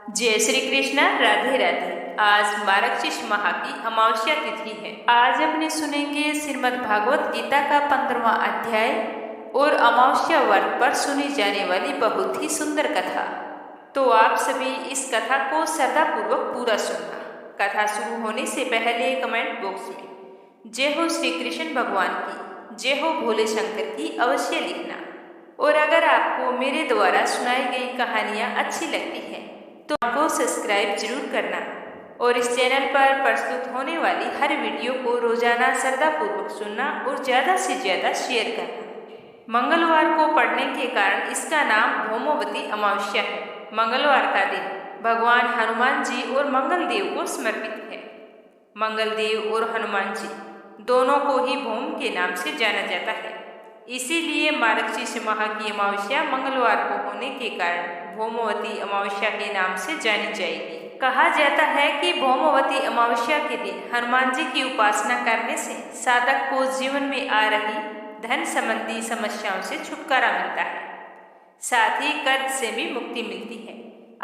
जय श्री कृष्ण। राधे राधे। आज मार्गशीर्ष माह की अमावस्या तिथि है। आज अपने सुनेंगे श्रीमद् भागवत गीता का 15वां अध्याय और अमावस्या व्रत पर सुनी जाने वाली बहुत ही सुंदर कथा। तो आप सभी इस कथा को श्रद्धापूर्वक पूरा सुनना। कथा शुरू होने से पहले कमेंट बॉक्स में जय हो श्री कृष्ण भगवान की, जय हो भोले शंकर की अवश्य लिखना। और अगर आपको मेरे द्वारा सुनाई गई कहानियाँ अच्छी लगती हैं तो आपको सब्सक्राइब जरूर करना और इस चैनल पर प्रस्तुत होने वाली हर वीडियो को रोजाना श्रद्धापूर्वक सुनना और ज़्यादा से ज़्यादा शेयर करना। मंगलवार को पड़ने के कारण इसका नाम भौमवती अमावस्या है। मंगलवार का दिन भगवान हनुमान जी और मंगल देव को समर्पित है। मंगल देव और हनुमान जी दोनों को ही भौम के नाम से जाना जाता है। इसीलिए मार्गशीर्ष माह की अमावस्या मंगलवार को होने के कारण भौमवती अमावस्या के नाम से जानी जाएगी। कहा जाता है कि भौमवती अमावस्या के दिन हनुमान जी की उपासना करने से साधक को जीवन में आ रही धन संबंधी समस्याओं से छुटकारा मिलता है, साथ ही कर्ज से भी मुक्ति मिलती है।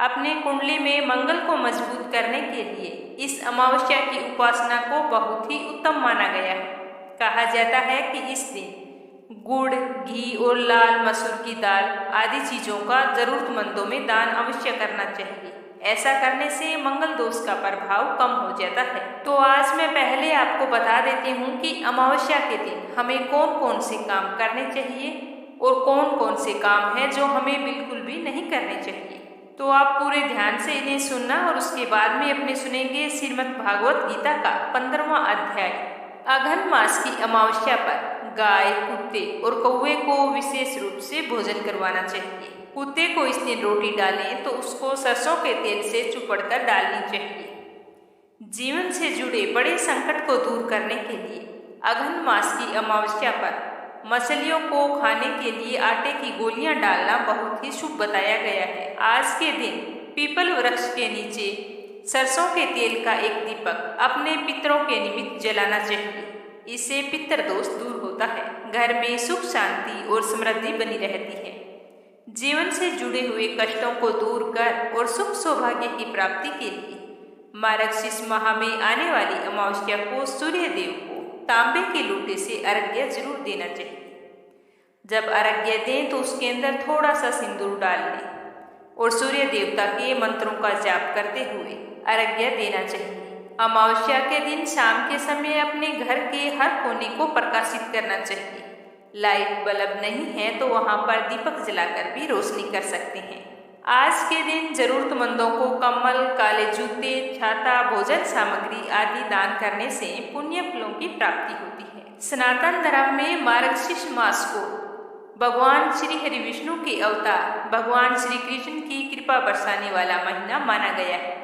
अपने कुंडली में मंगल को मजबूत करने के लिए इस अमावस्या की उपासना को बहुत ही उत्तम माना गया है। कहा जाता है कि इस दिन गुड़, घी और लाल मसूर की दाल आदि चीजों का जरूरतमंदों में दान अवश्य करना चाहिए। ऐसा करने से मंगल दोष का प्रभाव कम हो जाता है। तो आज मैं पहले आपको बता देती हूँ कि अमावस्या के दिन हमें कौन कौन से काम करने चाहिए और कौन कौन से काम हैं जो हमें बिल्कुल भी नहीं करने चाहिए। तो आप पूरे ध्यान से इन्हें सुनना और उसके बाद में अपने सुनेंगे श्रीमद् भागवत गीता का 15वां अध्याय। अघन मास की अमावस्या पर गाय, कुत्ते और कौवे को विशेष रूप से भोजन करवाना चाहिए। कुत्ते को इस दिन रोटी डालें तो उसको सरसों के तेल से चुपड़कर डालनी चाहिए। जीवन से जुड़े बड़े संकट को दूर करने के लिए अघन मास की अमावस्या पर मछलियों को खाने के लिए आटे की गोलियां डालना बहुत ही शुभ बताया गया है। आज के दिन पीपल वृक्ष के नीचे सरसों के तेल का एक दीपक अपने पितरों के निमित्त जलाना चाहिए। इससे पितर दोष दूर होता है, घर में सुख शांति और समृद्धि बनी रहती है। जीवन से जुड़े हुए कष्टों को दूर कर और सुख सौभाग्य की प्राप्ति के लिए मार्गशीर्ष माह में आने वाली अमावस्या को सूर्य देव को तांबे के लोटे से अर्घ्य जरूर देना चाहिए। जब अर्घ्य दें तो उसके अंदर थोड़ा सा सिंदूर डाल लें और सूर्य देवता के मंत्रों का जाप करते हुए अर्घ्य देना चाहिए। अमावस्या के दिन शाम के समय अपने घर के हर कोने को प्रकाशित करना चाहिए। लाइट बल्ब नहीं है तो वहां पर दीपक जलाकर भी रोशनी कर सकते हैं। आज के दिन जरूरतमंदों को कम्बल, काले जूते, छाता, भोजन सामग्री आदि दान करने से पुण्य फलों की प्राप्ति होती है। सनातन धर्म में मार्गशीर्ष मास को भगवान श्री हरि विष्णु के अवतार भगवान श्री कृष्ण की कृपा बरसाने वाला महीना माना गया है।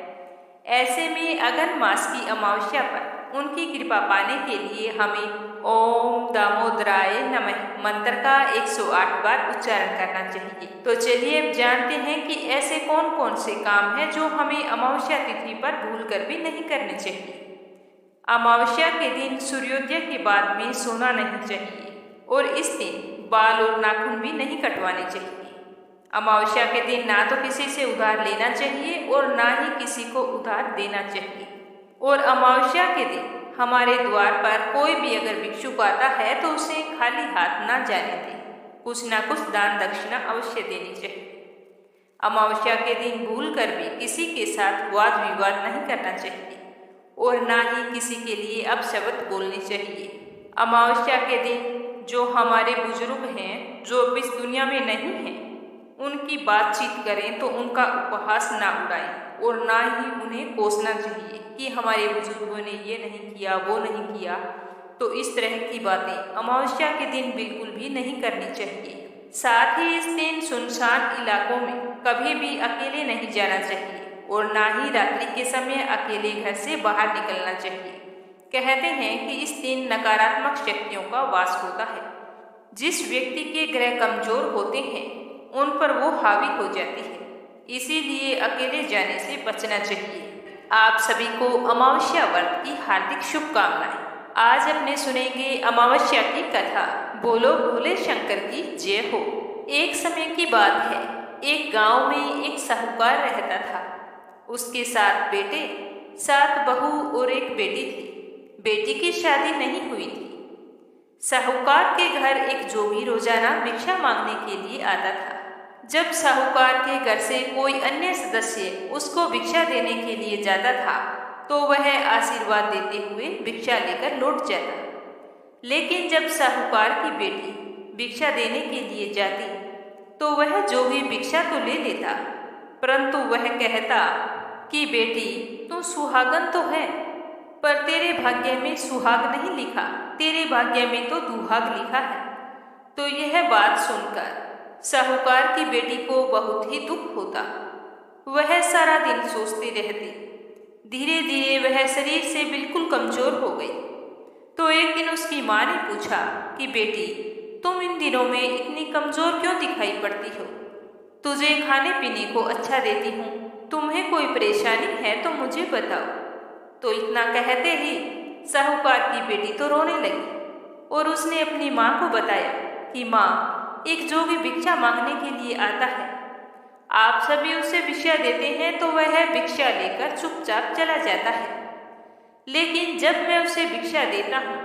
ऐसे में अघन मास की अमावस्या पर उनकी कृपा पाने के लिए हमें ओम दामोदराय नमः मंत्र का 108 बार उच्चारण करना चाहिए। तो चलिए अब जानते हैं कि ऐसे कौन कौन से काम हैं जो हमें अमावस्या तिथि पर भूलकर भी नहीं करने चाहिए। अमावस्या के दिन सूर्योदय के बाद में सोना नहीं चाहिए और इस दिन बाल और नाखून भी नहीं कटवाने चाहिए। अमावस्या के दिन ना तो किसी से उधार लेना चाहिए और ना ही किसी को उधार देना चाहिए। और अमावस्या के दिन हमारे द्वार पर कोई भी अगर भिक्षुक आता है तो उसे खाली हाथ ना जाने दें, कुछ ना कुछ दान दक्षिणा अवश्य देनी चाहिए। अमावस्या के दिन भूल कर भी किसी के साथ वाद विवाद नहीं करना चाहिए और ना ही किसी के लिए अपशब्द बोलने चाहिए। अमावस्या के दिन जो हमारे बुजुर्ग हैं जो अब इस दुनिया में नहीं हैं उनकी बातचीत करें तो उनका उपहास ना उड़ाएं और ना ही उन्हें कोसना चाहिए कि हमारे बुजुर्गों ने ये नहीं किया, वो नहीं किया। तो इस तरह की बातें अमावस्या के दिन बिल्कुल भी नहीं करनी चाहिए। साथ ही इस दिन सुनसान इलाकों में कभी भी अकेले नहीं जाना चाहिए और ना ही रात्रि के समय अकेले घर से बाहर निकलना चाहिए। कहते हैं कि इस दिन नकारात्मक शक्तियों का वास होता है। जिस व्यक्ति के ग्रह कमजोर होते हैं उन पर वो हावी हो जाती है, इसीलिए अकेले जाने से बचना चाहिए। आप सभी को अमावस्या व्रत की हार्दिक शुभकामनाएं। आज अपने सुनेंगे अमावस्या की कथा। बोलो भोले शंकर की जय हो। एक समय की बात है, एक गांव में एक साहूकार रहता था। उसके 7 बेटे, 7 बहू और एक बेटी थी। बेटी की शादी नहीं हुई थी। साहूकार के घर एक जोगी रोजाना भिक्षा मांगने के लिए आता था। जब साहूकार के घर से कोई अन्य सदस्य उसको भिक्षा देने के लिए जाता था तो वह आशीर्वाद देते हुए भिक्षा लेकर लौट जाता। लेकिन जब साहूकार की बेटी भिक्षा देने के लिए जाती तो वह जोगी भिक्षा तो ले लेता, परंतु वह कहता कि बेटी तू सुहागन तो है, पर तेरे भाग्य में सुहाग नहीं लिखा, तेरे भाग्य में तो दुहाग लिखा है। तो यह बात सुनकर साहूकार की बेटी को बहुत ही दुख होता। वह सारा दिन सोचती रहती। धीरे धीरे वह शरीर से बिल्कुल कमजोर हो गई। तो एक दिन उसकी माँ ने पूछा कि बेटी तुम इन दिनों में इतनी कमजोर क्यों दिखाई पड़ती हो? तुझे खाने पीने को अच्छा देती हूँ, तुम्हें कोई परेशानी है तो मुझे बताओ। तो इतना कहते ही साहूकार की बेटी तो रोने लगी और उसने अपनी माँ को बताया कि माँ, एक जोगी भिक्षा मांगने के लिए आता है। आप सभी उसे भिक्षा देते हैं तो वह भिक्षा लेकर चुपचाप चला जाता है, लेकिन जब मैं उसे भिक्षा देता हूँ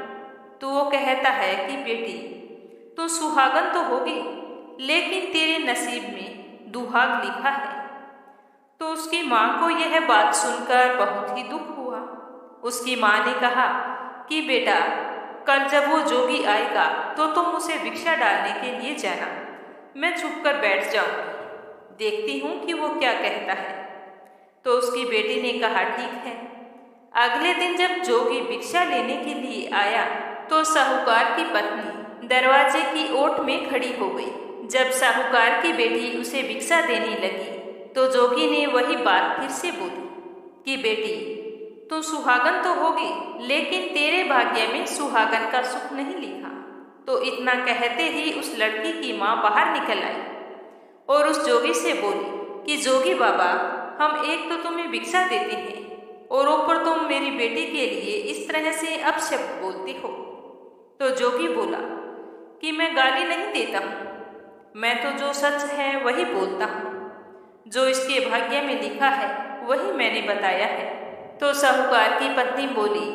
तो वो कहता है कि बेटी तू सुहागन तो होगी, लेकिन तेरे नसीब में दुहाग लिखा है। तो उसकी माँ को यह बात सुनकर बहुत ही दुख हुआ। उसकी माँ ने कहा कि बेटा कल जब वो जोगी आएगा तो तुम उसे भिक्षा डालने के लिए जाना, मैं छुप कर बैठ जाऊंगी, देखती हूँ कि वो क्या कहता है। तो उसकी बेटी ने कहा ठीक है। अगले दिन जब जोगी भिक्षा लेने के लिए आया तो साहूकार की पत्नी दरवाजे की ओट में खड़ी हो गई। जब साहूकार की बेटी उसे भिक्षा देने लगी तो जोगी ने वही बात फिर से बोली कि बेटी तू सुहागन तो होगी, लेकिन तेरे भाग्य में सुहागन का सुख नहीं लिखा। तो इतना कहते ही उस लड़की की माँ बाहर निकल आई और उस जोगी से बोली कि जोगी बाबा, हम एक तो तुम्हें भिक्षा देते हैं और ऊपर तुम मेरी बेटी के लिए इस तरह से अपशब्द बोलते हो। तो जोगी बोला कि मैं गाली नहीं देता हूँ, मैं तो जो सच है वही बोलता हूँ, जो इसके भाग्य में लिखा है वही मैंने बताया है। तो साहूकार की पत्नी बोली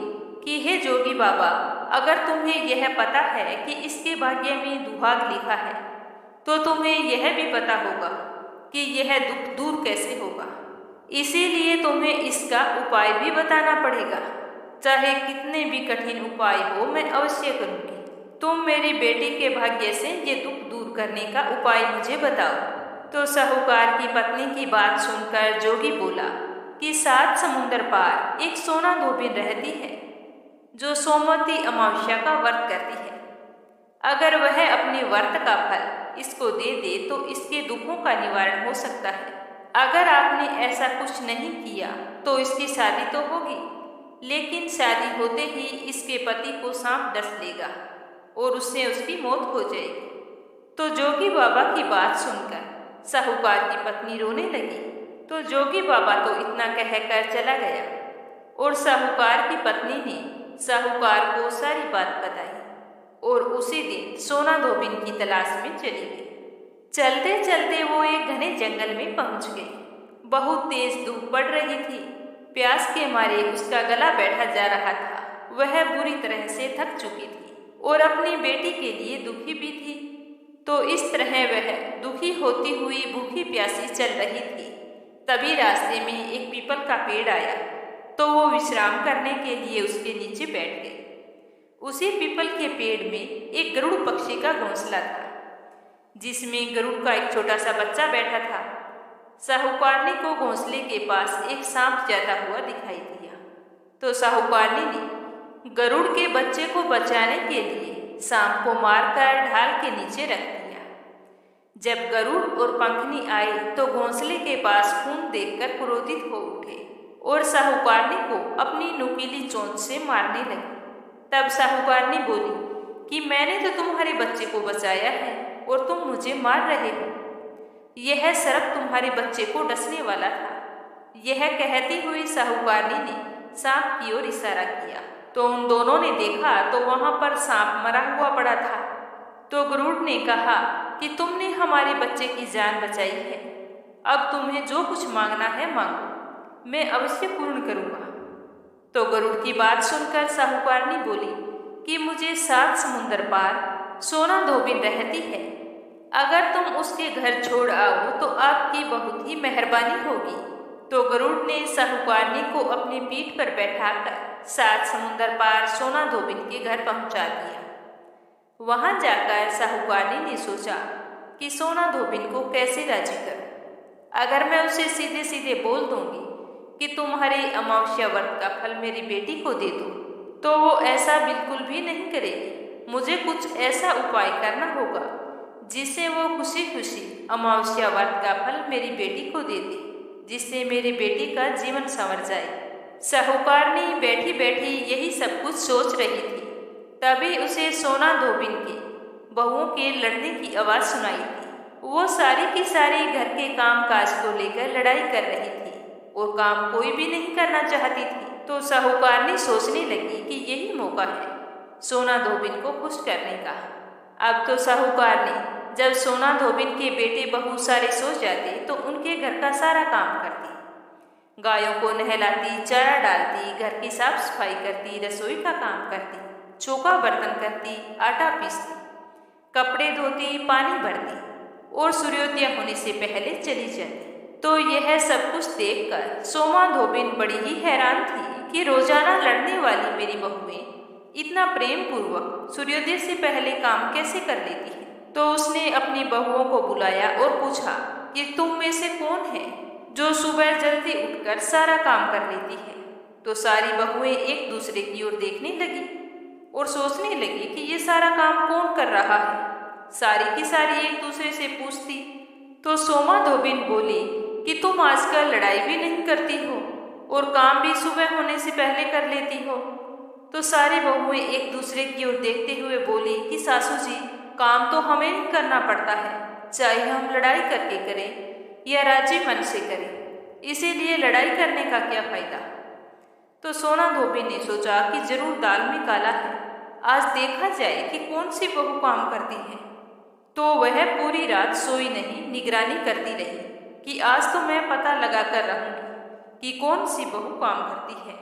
कि हे जोगी बाबा, अगर तुम्हें यह पता है कि इसके भाग्य में दुहाग लिखा है तो तुम्हें यह भी पता होगा कि यह दुख दूर कैसे होगा, इसीलिए तुम्हें इसका उपाय भी बताना पड़ेगा। चाहे कितने भी कठिन उपाय हो मैं अवश्य करूँगी। तुम मेरी बेटी के भाग्य से ये दुख दूर करने का उपाय मुझे बताओ। तो साहूकार की पत्नी की बात सुनकर जोगी बोला कि 7 समुंदर पार एक सोना धोबिन रहती है जो सोमवती अमावस्या का व्रत करती है। अगर वह अपने व्रत का फल इसको दे दे तो इसके दुखों का निवारण हो सकता है। अगर आपने ऐसा कुछ नहीं किया तो इसकी शादी तो होगी, लेकिन शादी होते ही इसके पति को सांप डस लेगा और उससे उसकी मौत हो जाएगी। तो जोगी बाबा की बात सुनकर साहूकार की पत्नी रोने लगी। तो जोगी बाबा तो इतना कहकर चला गया और साहूकार की पत्नी ने साहूकार को सारी बात बताई और उसी दिन सोना धोबिन की तलाश में चली गई। चलते चलते वो एक घने जंगल में पहुंच गई। बहुत तेज धूप पड़ रही थी। प्यास के मारे उसका गला बैठा जा रहा था। वह बुरी तरह से थक चुकी थी और अपनी बेटी के लिए दुखी भी थी। तो इस तरह वह दुखी होती हुई भूखी प्यासी चल रही थी। तभी रास्ते में एक पीपल का पेड़ आया तो वो विश्राम करने के लिए उसके नीचे बैठ गई। उसी पीपल के पेड़ में एक गरुड़ पक्षी का घोंसला था जिसमें गरुड़ का एक छोटा सा बच्चा बैठा था। साहूकारनी को घोंसले के पास एक सांप जाता हुआ दिखाई दिया। तो साहूकारनी ने गरुड़ के बच्चे को बचाने के लिए सांप को मारकर ढाल के नीचे रख दिया। जब गरुड़ और पंखनी आई तो घोंसले के पास खून देखकर क्रोधित हो उठे और साहूकारनी को अपनी नुकीली चोंच से मारने लगी। तब साहूकारनी बोली कि मैंने तो तुम्हारे बच्चे को बचाया है और तुम मुझे मार रहे हो। यह सर्प तुम्हारे बच्चे को डसने वाला था। यह कहती हुई साहूकारनी ने सांप की ओर इशारा किया तो उन दोनों ने देखा तो वहां पर सांप मरा हुआ पड़ा था। तो गरुड़ ने कहा कि तुमने हमारे बच्चे की जान बचाई है, अब तुम्हें जो कुछ मांगना है मांगो। मैं अवश्य पूर्ण करूँगा। तो गरुड़ की बात सुनकर साहूकारनी बोली कि मुझे 7 समुंदर पार सोना धोबिन रहती है। अगर तुम उसके घर छोड़ आओ तो आपकी बहुत ही मेहरबानी होगी। तो गरुड़ ने साहूकारनी को अपनी पीठ पर बैठाकर 7 समुंदर पार सोना धोबिन के घर पहुंचा दिया। वहां जाकर साहूकारनी ने सोचा कि सोना धोबिन को कैसे राजी करूं। अगर मैं उसे सीधे सीधे बोल दूंगी कि तुम्हारे अमावस्या व्रत का फल मेरी बेटी को दे दो, तो वो ऐसा बिल्कुल भी नहीं करेगी। मुझे कुछ ऐसा उपाय करना होगा जिससे वो खुशी खुशी अमावस्या व्रत का फल मेरी बेटी को दे दे, जिससे मेरी बेटी का जीवन संवर जाए। साहूकारनी बैठी बैठी यही सब कुछ सोच रही थी। तभी उसे सोना धोबिन की बहुओं के लड़ने की आवाज सुनाई दी। वो सारी की सारी घर के काम काज को लेकर लड़ाई कर रही थी और काम कोई भी नहीं करना चाहती थी। तो साहूकारनी सोचने लगी कि यही मौका है सोना धोबिन को खुश करने का। अब तो साहूकारनी जब सोना धोबिन के बेटे बहू सारे सो जाते तो उनके घर का सारा काम करती, गायों को नहलाती, चारा डालती, घर की साफ सफाई करती, रसोई का काम करती, चौका बर्तन करती, आटा पीसती, कपड़े धोती, पानी भरती और सूर्योदय होने से पहले चली जाती। तो यह सब कुछ देखकर सोमा धोबिन बड़ी ही हैरान थी कि रोजाना लड़ने वाली मेरी बहुएं इतना प्रेम पूर्वक सूर्योदय से पहले काम कैसे कर लेती है। तो उसने अपनी बहुओं को बुलाया और पूछा कि तुम में से कौन है जो सुबह जल्दी उठकर सारा काम कर लेती है। तो सारी बहुएं एक दूसरे की ओर देखने लगी और सोचने लगी कि ये सारा काम कौन कर रहा है। सारी की सारी एक दूसरे से पूछती। तो सोमा धोबिन बोली कि तुम आजकल लड़ाई भी नहीं करती हो और काम भी सुबह होने से पहले कर लेती हो। तो सारी बहुएं एक दूसरे की ओर देखते हुए बोली कि सासू जी, काम तो हमें ही करना पड़ता है, चाहे हम लड़ाई करके करें या राजी मन से करें, इसीलिए लड़ाई करने का क्या फायदा। तो सोना धोबिन ने सोचा कि जरूर दाल में काला है, आज देखा जाए कि कौन सी बहू काम करती है। तो वह पूरी रात सोई नहीं, निगरानी करती रही कि आज तो मैं पता लगा कर रहूंगी कि कौन सी बहू काम करती है।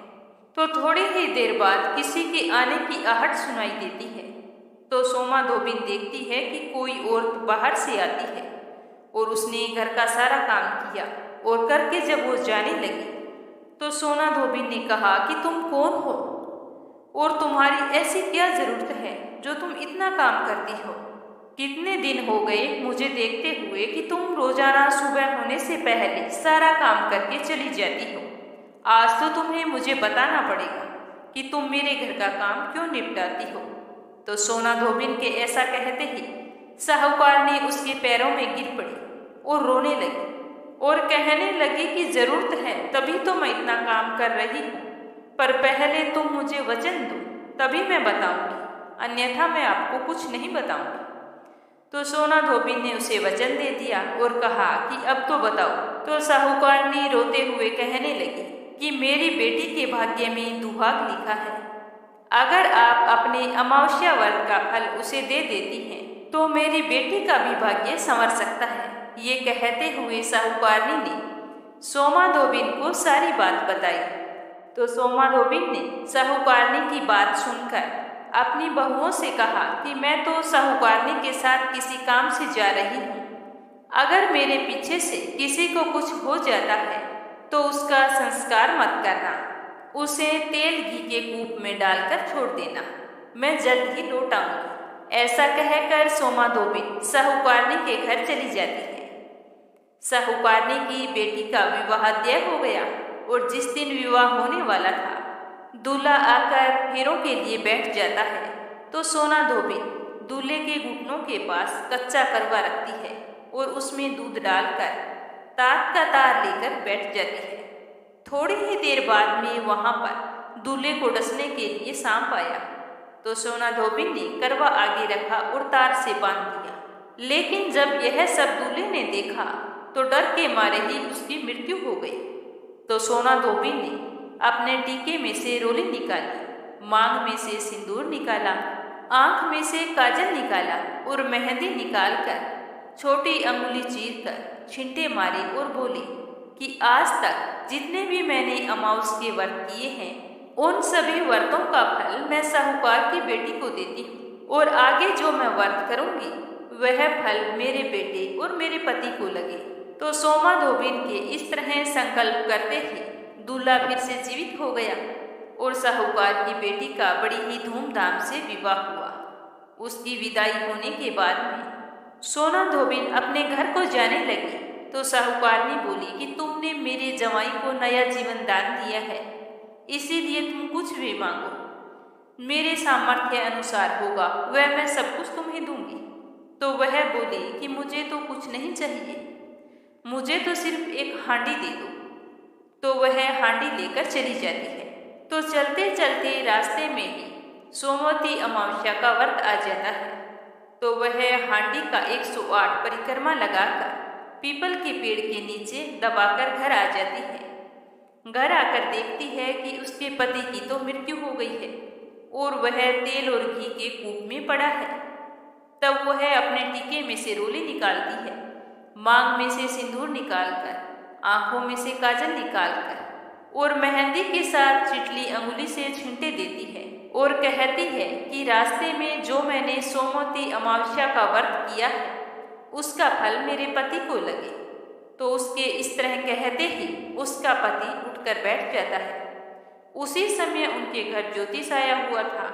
तो थोड़ी ही देर बाद किसी के आने की आहट सुनाई देती है। तो सोमा धोबिन देखती है कि कोई औरत बाहर से आती है और उसने घर का सारा काम किया और करके जब वो जाने लगी तो सोना धोबिन ने कहा कि तुम कौन हो और तुम्हारी ऐसी क्या जरूरत है जो तुम इतना काम करती हो। कितने दिन हो गए मुझे देखते हुए कि तुम रोजाना सुबह होने से पहले सारा काम करके चली जाती हो। आज तो तुम्हें मुझे बताना पड़ेगा कि तुम मेरे घर का काम क्यों निपटाती हो। तो सोना धोबिन के ऐसा कहते ही साहूकारनी उसके पैरों में गिर पड़ी और रोने लगी और कहने लगी कि जरूरत है तभी तो मैं इतना काम कर रही हूँ, पर पहले तुम मुझे वचन दो तभी मैं बताऊंगी, अन्यथा मैं आपको कुछ नहीं बताऊंगी। तो सोना धोबिन ने उसे वचन दे दिया और कहा कि अब तो बताओ। तो साहूकारनी रोते हुए कहने लगी कि मेरी बेटी के भाग्य में दुहाग लिखा है, अगर आप अपने अमावस्या व्रत का फल उसे दे देती हैं तो मेरी बेटी का भी भाग्य संवर सकता है। ये कहते हुए साहूकारनी ने सोमा धोबिन को सारी बात बताई। तो सोमा धोबिन ने साहूकारनी की बात सुनकर अपनी बहुओं से कहा कि मैं तो साहूकारनी के साथ किसी काम से जा रही हूँ, अगर मेरे पीछे से किसी को कुछ हो जाता है तो उसका संस्कार मत करना, उसे तेल घी के कूप में डालकर छोड़ देना, मैं जल्द ही लौट आऊंगी। ऐसा कहकर सोमा धोबिन साहूकारनी के घर चली जाती है। साहूकारनी की बेटी का विवाह तय हो गया और जिस दिन विवाह होने वाला था दूल्हा आकर फेरों के लिए बैठ जाता है तो सोना धोबिन दूल्हे के घुटनों के पास कच्चा करवा रखती है और उसमें दूध डालकर तात का तार लेकर बैठ जाती है। थोड़ी ही देर बाद में वहां पर दूल्हे को डसने के लिए सांप आया। तो सोना धोबिन ने करवा आगे रखा और तार से बांध दिया, लेकिन जब यह सब दूल्हे ने देखा तो डर के मारे ही उसकी मृत्यु हो गई। तो सोना धोबिन ने अपने टीके में से रोली निकाली, मांग में से सिंदूर निकाला, आंख में से काजल निकाला और मेहंदी निकालकर छोटी अंगुली चीर कर छींटे मारी और बोली कि आज तक जितने भी मैंने अमावस के व्रत किए हैं उन सभी व्रतों का फल मैं साहूकार की बेटी को देती हूँ और आगे जो मैं व्रत करूंगी वह फल मेरे बेटे और मेरे पति को लगे। तो सोमा धोबिन के इस तरह संकल्प करते ही दूल्हा फिर से जीवित हो गया और साहूकार की बेटी का बड़ी ही धूमधाम से विवाह हुआ। उसकी विदाई होने के बाद में सोना धोबिन अपने घर को जाने लगी तो साहूकारनी बोली कि तुमने मेरे जवाई को नया जीवन दान दिया है, इसीलिए तुम कुछ भी मांगो, मेरे सामर्थ्य अनुसार होगा वह मैं सब कुछ तुम्हें दूंगी। तो वह बोली कि मुझे तो कुछ नहीं चाहिए, मुझे तो सिर्फ एक हांडी दे दो। तो वह हांडी लेकर चली जाती है। तो चलते चलते रास्ते में ही सोमवती अमावस्या का व्रत आ जाता है। तो वह हांडी का 108 परिक्रमा लगाकर पीपल के पेड़ के नीचे दबाकर घर आ जाती है। घर आकर देखती है कि उसके पति की तो मृत्यु हो गई है और वह तेल और घी के कूप में पड़ा है। तब वह अपने टीके में से रोली निकालती है, मांग में से सिंदूर निकालकर, आंखों में से काजल निकालकर और मेहंदी के साथ चिटली अंगुली से छींटे देती है और कहती है कि रास्ते में जो मैंने सोमवती अमावस्या का व्रत किया है उसका फल मेरे पति को लगे। तो उसके इस तरह कहते ही उसका पति उठकर बैठ जाता है। उसी समय उनके घर ज्योतिष आया हुआ था।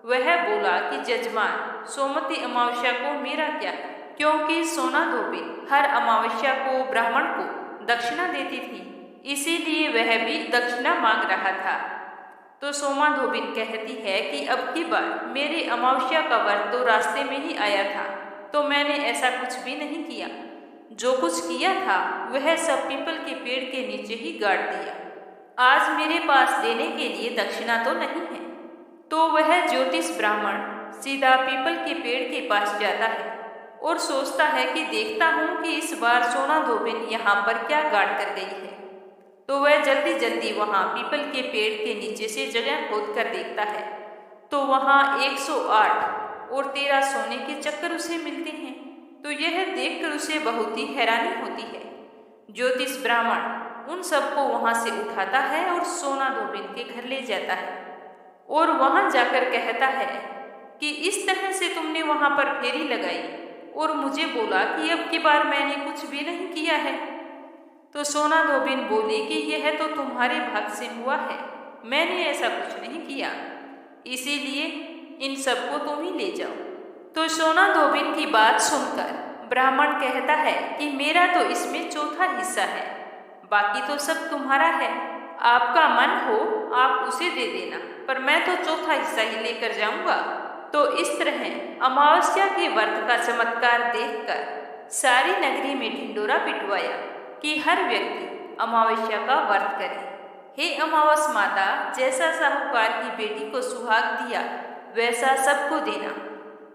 वह बोला कि जजमान, सोमवती अमावस्या को मेरा क्या है, क्योंकि सोना धोबिन हर अमावस्या को ब्राह्मण को दक्षिणा देती थी, इसीलिए वह भी दक्षिणा मांग रहा था। तो सोमा धोबिन कहती है कि अब की बार मेरे अमावस्या का व्रत तो रास्ते में ही आया था, तो मैंने ऐसा कुछ भी नहीं किया। जो कुछ किया था वह सब पीपल के पेड़ के नीचे ही गाड़ दिया। आज मेरे पास देने के लिए दक्षिणा तो नहीं है। तो वह ज्योतिष ब्राह्मण सीधा पीपल के पेड़ के पास जाता है और सोचता है कि देखता हूँ कि इस बार सोना धोबिन यहाँ पर क्या गाड़ कर गई है। तो वह जल्दी जल्दी वहाँ पीपल के पेड़ के नीचे से जगह खोद कर देखता है तो वहाँ 108 और 13 सोने के चक्कर उसे मिलते हैं। तो यह देखकर उसे बहुत ही हैरानी होती है। ज्योतिष ब्राह्मण उन सबको वहाँ से उठाता है और सोना धोबिन के घर ले जाता है और वहाँ जाकर कहता है कि इस तरह से तुमने वहाँ पर फेरी लगाई और मुझे बोला कि अब की बार मैंने कुछ भी नहीं किया है। तो सोना धोबिन बोली कि यह तो तुम्हारे भाग से हुआ है, मैंने ऐसा कुछ नहीं किया, इसीलिए इन सबको तुम ही ले जाओ। तो सोना धोबिन की बात सुनकर ब्राह्मण कहता है कि मेरा तो इसमें चौथा हिस्सा है, बाकी तो सब तुम्हारा है, आपका मन हो आप उसे दे देना, पर मैं तो चौथा हिस्सा ही लेकर जाऊंगा। तो इस तरह अमावस्या के व्रत का चमत्कार देखकर सारी नगरी में ढिंडोरा पिटवाया कि हर व्यक्ति अमावस्या का व्रत करे। हे अमावस माता, जैसा साहूकार की बेटी को सुहाग दिया वैसा सबको देना,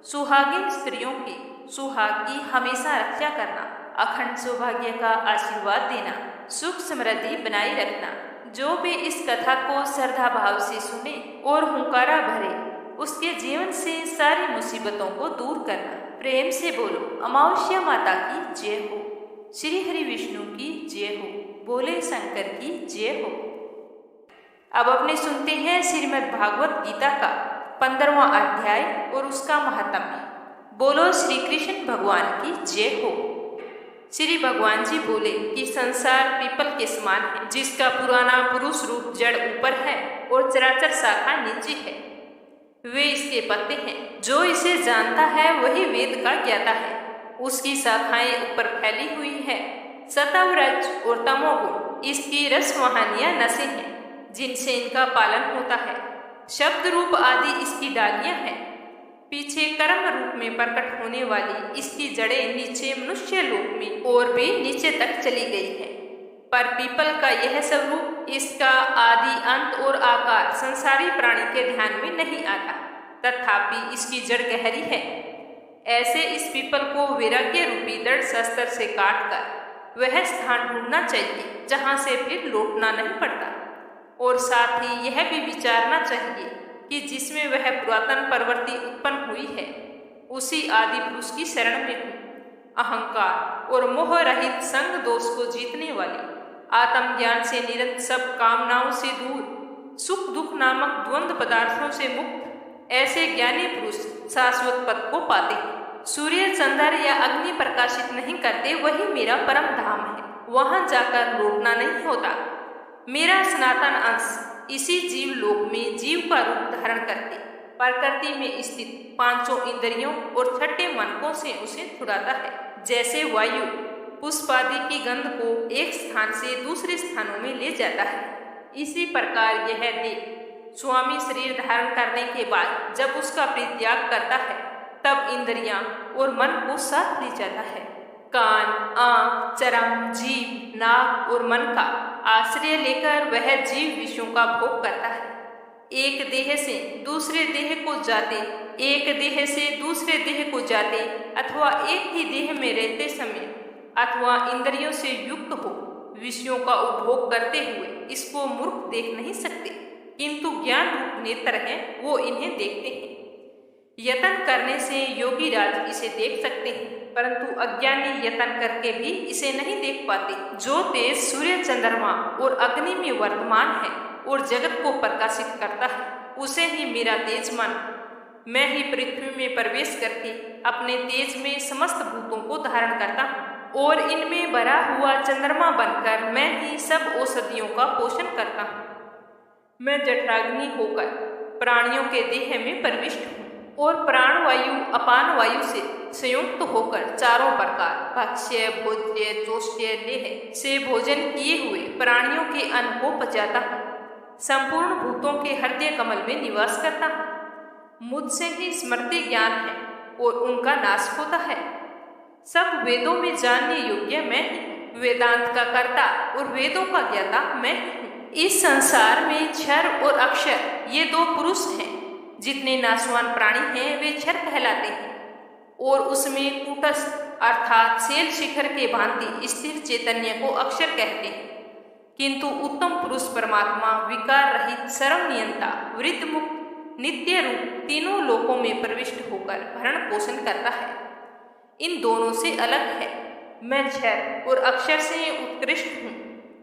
सुहागिन स्त्रियों की सुहाग की हमेशा रक्षा करना, अखंड सौभाग्य का आशीर्वाद देना, सुख समृद्धि बनाए रखना। जो भी इस कथा को श्रद्धा भाव से सुने और हुंकारा भरे उसके जीवन से सारी मुसीबतों को दूर करना। प्रेम से बोलो अमावस्या माता की जय हो, श्री हरि विष्णु की जय हो, बोले शंकर की जय हो। अब अपने सुनते हैं श्रीमद् भागवत गीता का 15वां अध्याय और उसका महात्म्य। बोलो श्री कृष्ण भगवान की जय हो। श्री भगवान जी बोले कि संसार पीपल के समान है, जिसका पुराना पुरुष रूप जड़ ऊपर है और चराचर शाखा नीचे है। वे इसके पत्ते हैं, जो इसे जानता है वही वेद का ज्ञाता है। उसकी शाखाएं ऊपर फैली हुई है। सतव रज और तमोगुण इसकी रसवाहनियां नसें हैं, जिनसे इनका पालन होता है। शब्द रूप आदि इसकी डालियां हैं। पीछे कर्म रूप में प्रकट होने वाली इसकी जड़ें नीचे मनुष्य लोक में और भी नीचे तक चली गई है। पर पीपल का यह स्वरूप, इसका आदि अंत और आकार संसारी प्राणी के ध्यान में नहीं आता, तथापि इसकी जड़ गहरी है। ऐसे इस पीपल को वैराग्य रूपी दृढ़ शस्त्र से काटकर वह स्थान ढूंढना चाहिए जहाँ से फिर लौटना नहीं पड़ता। और साथ ही यह भी विचारना चाहिए कि जिसमें वह पुरातन प्रवृत्ति उत्पन्न हुई है उसी आदि पुरुष की शरण में हूँ। अहंकार और मोह रहित संग दोष को जीतने वाली आत्मज्ञान से निरंतर, सब कामनाओं से दूर, सुख दुख नामक द्वंद्व पदार्थों से मुक्त ऐसे ज्ञानी पुरुष शाश्वत पद को पाते हैं। सूर्य चंद्र या अग्नि प्रकाशित नहीं करते, वही मेरा परम धाम है, वहां जाकर लौटना नहीं होता। मेरा सनातन अंश इसी जीव लोक में जीव का रूप धारण करके प्रकृति में स्थित पांचों इंद्रियों और छठे मनकों से उसे छुड़ाता है। जैसे वायु पुष्प आदि की गंध को एक स्थान से दूसरे स्थानों में ले जाता है, इसी प्रकार यह देह स्वामी शरीर धारण करने के बाद जब उसका परित्याग करता है, तब इंद्रियां और मन को साथ ले जाता है। कान, आंख, चरम, जीभ, नाक और मन का आश्रय लेकर वह जीव विषयों का भोग करता है। एक देह से दूसरे देह को जाते, एक देह से दूसरे देह को जाते अथवा एक ही देह में रहते समय अथवा इंद्रियों से युक्त हो विषयों का उपभोग करते हुए इसको मूर्ख देख नहीं सकते, किंतु ज्ञान रूप नेत्र है, वो इन्हें देखते हैं। यतन करने से योगी राज इसे देख सकते हैं, परंतु अज्ञानी यतन करके भी इसे नहीं देख पाते। जो तेज सूर्य चंद्रमा और अग्नि में वर्तमान है और जगत को प्रकाशित करता है, उसे ही मेरा तेज मान, मैं ही पृथ्वी में प्रवेश करके अपने तेज में समस्त भूतों को धारण करता हूँ और इनमें भरा हुआ चंद्रमा बनकर मैं ही सब औषधियों का पोषण करता हूँ। मैं जठराग्नि होकर प्राणियों के देह में प्रविष्ट हूँ और प्राणवायु अपान वायु से संयुक्त होकर चारों प्रकार भक्ष्य, भोज्य, चोष्य, लेह से भोजन किए हुए प्राणियों के अन्न को पचाता हूँ। संपूर्ण भूतों के हृदय कमल में निवास करता हूँ। मुझसे ही स्मृति ज्ञान है और उनका नाश होता है। सब वेदों में जानने योग्य मैं ही, वेदांत का कर्ता और वेदों का ज्ञाता मैं ही। इस संसार में क्षर और अक्षर ये दो पुरुष हैं। जितने नाशवान प्राणी हैं वे क्षर कहलाते हैं और उसमें कूटस्थ अर्थात शैल शिखर के भांति स्थिर चैतन्य को अक्षर कहते हैं, किंतु उत्तम पुरुष परमात्मा विकार रहित सर्व नियंता वृद्ध मुक्त नित्य रूप तीनों लोकों में प्रविष्ट होकर भरण पोषण करता है। इन दोनों से अलग है। मैं क्षर और अक्षर से उत्कृष्ट हूँ,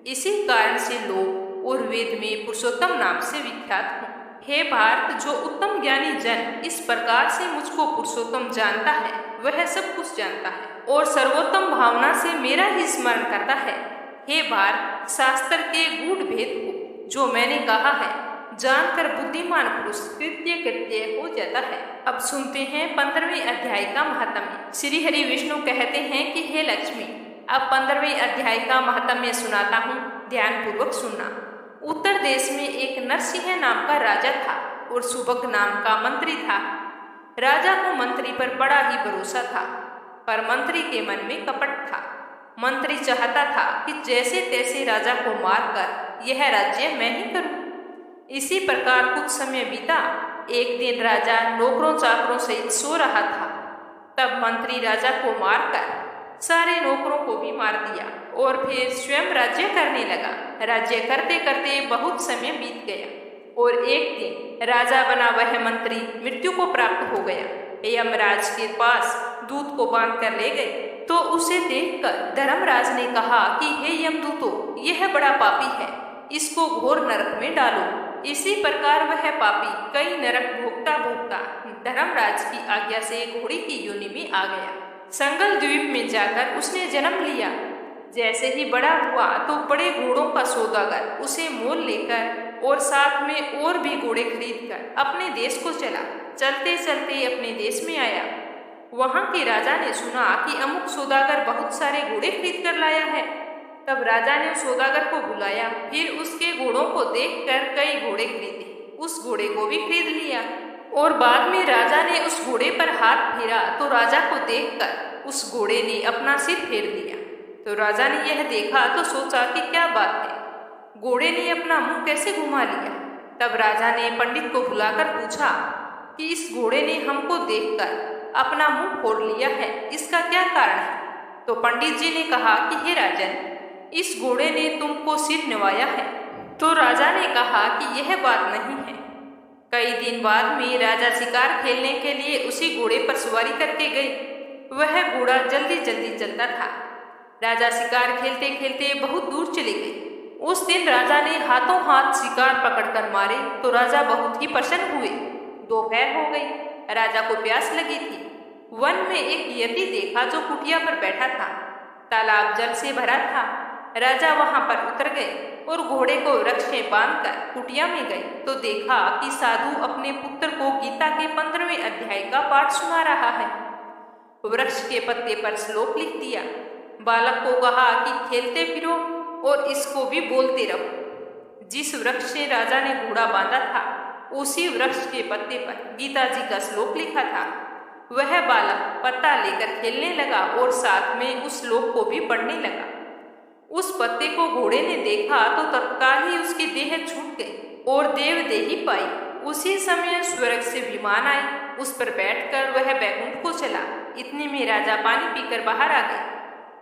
इसी कारण से लोक और वेद में पुरुषोत्तम नाम से विख्यात हूँ। हे भारत, जो उत्तम ज्ञानी जन इस प्रकार से मुझको पुरुषोत्तम जानता है, वह सब कुछ जानता है और सर्वोत्तम भावना से मेरा ही स्मरण करता है। हे भारत, शास्त्र के गूढ़ भेद को जो मैंने कहा है जानकर बुद्धिमान पुरुष कृत्य कृत्य हो जाता है। अब सुनते हैं 15वें अध्याय का महात्म्य। श्री हरि विष्णु कहते हैं कि हे लक्ष्मी, अब 15वें अध्याय का महात्म्य सुनाता हूँ, ध्यान पूर्वक सुनना। उत्तर देश में एक नरसिंह नाम का राजा था और सुभग नाम का मंत्री था। राजा को मंत्री पर बड़ा ही भरोसा था, पर मंत्री के मन में कपट था। मंत्री चाहता था कि जैसे तैसे राजा को मारकर यह राज्य मैं ही करूं। इसी प्रकार कुछ समय बीता। एक दिन राजा नौकरों चाकरों सहित सो रहा था, तब मंत्री राजा को मारकर सारे नौकरों को भी मार दिया और फिर स्वयं राज्य करने लगा। राज्य करते करते बहुत समय बीत गया और एक दिन राजा बना वह मंत्री मृत्यु को प्राप्त हो गया। यमराज के पास दूत को बांध कर ले गए तो उसे देखकर धर्मराज ने कहा कि हे यमदूतो, यह बड़ा पापी है, इसको घोर नरक में डालो। इसी प्रकार वह पापी कई नरक भोगता भोगता धर्मराज की आज्ञा से घोड़े की योनि में आ गया। संगल द्वीप में जाकर उसने जन्म लिया। जैसे ही बड़ा हुआ तो बड़े घोड़ों का सौदागर उसे मोल लेकर और साथ में और भी घोड़े खरीदकर अपने देश को चला। चलते चलते अपने देश में आया। वहां के राजा ने सुना कि अमुक सौदागर बहुत सारे घोड़े खरीद कर लाया है। तब राजा ने उस सौदागर को बुलाया, फिर उसके घोड़ों को देखकर कई घोड़े खरीदे, उस घोड़े को भी खरीद लिया और बाद में राजा ने उस घोड़े पर हाथ फेरा तो राजा को देखकर उस घोड़े ने अपना सिर फेर दिया। तो राजा ने यह देखा तो सोचा कि क्या बात है, घोड़े ने अपना मुंह कैसे घुमा लिया। तब राजा ने पंडित को बुलाकर पूछा कि इस घोड़े ने हमको देखकर अपना मुंह फोड़ लिया है, इसका क्या कारण है। तो पंडित जी ने कहा कि हे राजन, इस घोड़े ने तुमको सिर निवाया है। तो राजा ने कहा कि यह बात नहीं है। कई दिन बाद में राजा शिकार खेलने के लिए उसी घोड़े पर सवारी करके गए। वह घोड़ा जल्दी जल्दी चलता था। राजा शिकार खेलते खेलते बहुत दूर चले गए। उस दिन राजा ने हाथों हाथ शिकार पकड़कर मारे तो राजा बहुत ही प्रसन्न हुए। दोपहर हो गई, राजा को प्यास लगी थी। वन में एक यति देखा जो कुटिया पर बैठा था। तालाब जल से भरा था। राजा वहां पर उतर गए और घोड़े को वृक्ष में बांधकर कुटिया में गए तो देखा कि साधु अपने पुत्र को गीता के 15वें अध्याय का पाठ सुना रहा है। वृक्ष के पत्ते पर श्लोक लिख दिया। बालक को कहा कि खेलते फिरो और इसको भी बोलते रहो। जिस वृक्ष से राजा ने घोड़ा बांधा था उसी वृक्ष के पत्ते पर गीता जी का श्लोक लिखा था। वह बालक पत्ता लेकर खेलने लगा और साथ में उस श्लोक को भी पढ़ने लगा। उस पत्ते को घोड़े ने देखा तो तत्काल ही उसकी देह छूट गई और देवदेही पाई। उसी समय स्वर्ग से विमान आई, उस पर बैठकर वह बैकुंठ को चला। इतने में राजा पानी पीकर बाहर आ गए।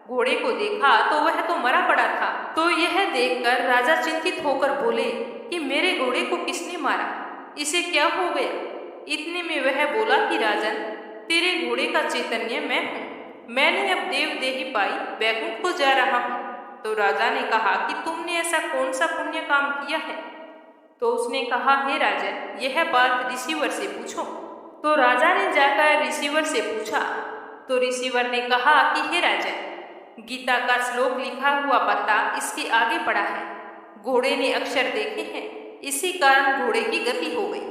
घोड़े को देखा तो वह तो मरा पड़ा था। तो यह देखकर राजा चिंतित होकर बोले कि मेरे घोड़े को किसने मारा, इसे क्या हो गया। इतने में वह बोला कि राजन, तेरे घोड़े का चैतन्य मैं हूँ। मैंने अब देवदेही पाई, बैकुंठ को जा रहा हूँ। तो राजा ने कहा कि तुमने ऐसा कौन सा पुण्य काम किया है। तो उसने कहा, हे राजन, यह बात ऋषिवर से पूछो। तो राजा ने जाकर ऋषिवर से पूछा। तो ऋषिवर ने कहा कि हे राजन, गीता का श्लोक लिखा हुआ पत्ता इसके आगे पड़ा है। घोड़े ने अक्षर देखे हैं, इसी कारण घोड़े की गति हो गई।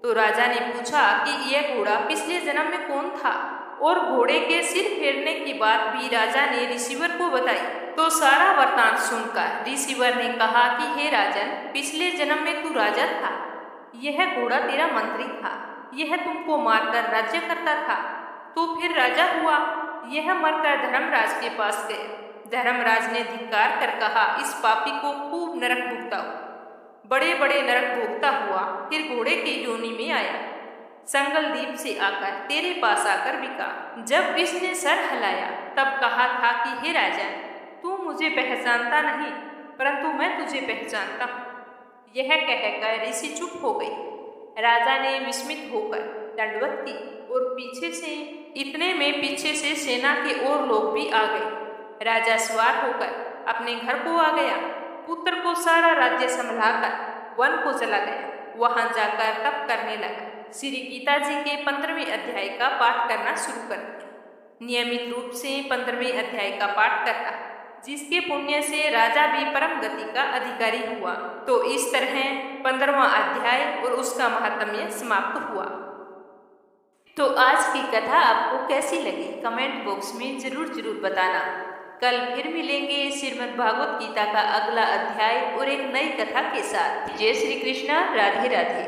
तो राजा ने पूछा कि यह घोड़ा पिछले जन्म में कौन था, और घोड़े के सिर फेरने की बात भी राजा ने ऋषिवर को बताई। तो सारा वृतांत सुनकर ऋषिवर ने कहा कि हे राजन, पिछले जन्म में तू राजा था, यह घोड़ा तेरा मंत्री था, यह तुमको मारकर राज्य करता था। तो फिर राजा हुआ, यह मरकर धर्मराज के पास गया। धर्मराज ने धिक्कार कर कहा, इस पापी को खूब नरक भुगताओ। बड़े बड़े नरक भोगता हुआ फिर घोड़े की योनि में आया। संगलदीप से आकर तेरे पास आकर बिका। जब इसने सर हिलाया तब कहा था कि हे राजा, तू मुझे पहचानता नहीं, परंतु मैं तुझे पहचानता हूँ। यह कहकर ऋषि चुप हो गई। राजा ने विस्मित होकर दंडवत की और पीछे से इतने में पीछे से सेना के और लोग भी आ गए। राजा सवार होकर अपने घर को आ गया। पुत्र को सारा राज्य संभलाकर वन को चला गया। वहां जाकर तप करने लगा। श्री गीता जी के 15वें अध्याय का पाठ करना शुरू कर दिया। नियमित रूप से 15वें अध्याय का पाठ करता, जिसके पुण्य से राजा भी परम गति का अधिकारी हुआ। तो इस तरह 15वां अध्याय और उसका महात्म्य समाप्त हुआ। तो आज की कथा आपको कैसी लगी कमेंट बॉक्स में जरूर बताना। कल फिर मिलेंगे श्रीमद् भागवत गीता का अगला अध्याय और एक नई कथा के साथ। जय श्री कृष्ण, राधे राधे।